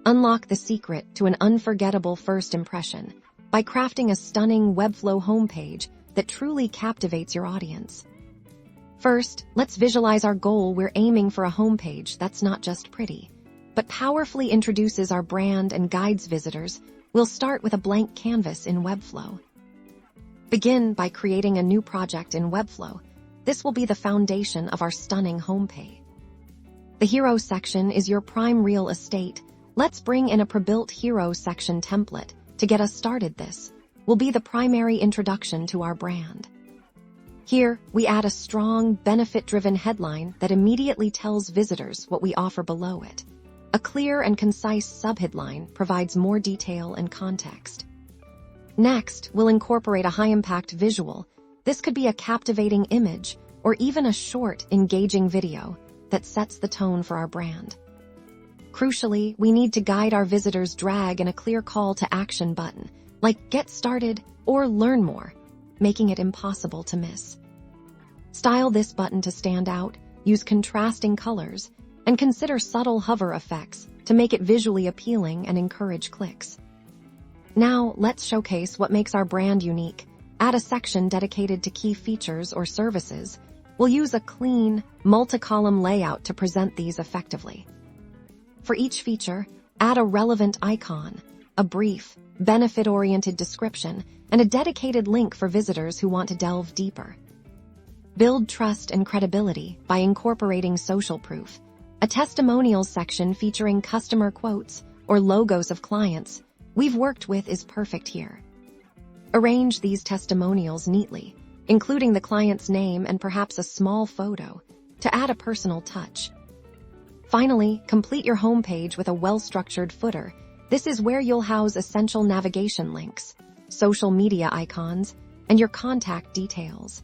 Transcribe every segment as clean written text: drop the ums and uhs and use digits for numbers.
Unlock the secret to an unforgettable first impression by crafting a stunning Webflow homepage that truly captivates your audience. First, let's visualize our goal. We're aiming for a homepage that's not just pretty, but powerfully introduces our brand and guides visitors. We'll start with a blank canvas in Webflow. Begin by creating a new project in Webflow. This will be the foundation of our stunning homepage. The Hero section is your prime real estate. Let's bring in a pre-built Hero section template to get us started. This will be the primary introduction to our brand. Here, we add a strong, benefit-driven headline that immediately tells visitors what we offer below it. A clear and concise subheadline provides more detail and context. Next, we'll incorporate a high-impact visual. This could be a captivating image or even a short, engaging video that sets the tone for our brand. Crucially, we need to guide our visitors. Drag in a clear call to action button, like Get Started or Learn More, making it impossible to miss. Style this button to stand out, use contrasting colors, and consider subtle hover effects to make it visually appealing and encourage clicks. Now, let's showcase what makes our brand unique. Add a section dedicated to key features or services. We'll use a clean, multi-column layout to present these effectively. For each feature, add a relevant icon, a brief, benefit-oriented description, and a dedicated link for visitors who want to delve deeper. Build trust and credibility by incorporating social proof. A testimonials section featuring customer quotes or logos of clients we've worked with is perfect here. Arrange these testimonials neatly, including the client's name and perhaps a small photo to add a personal touch. Finally, complete your homepage with a well-structured footer. This is where you'll house essential navigation links, social media icons, and your contact details.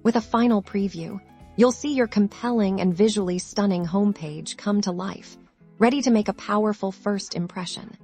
With a final preview, you'll see your compelling and visually stunning homepage come to life, ready to make a powerful first impression.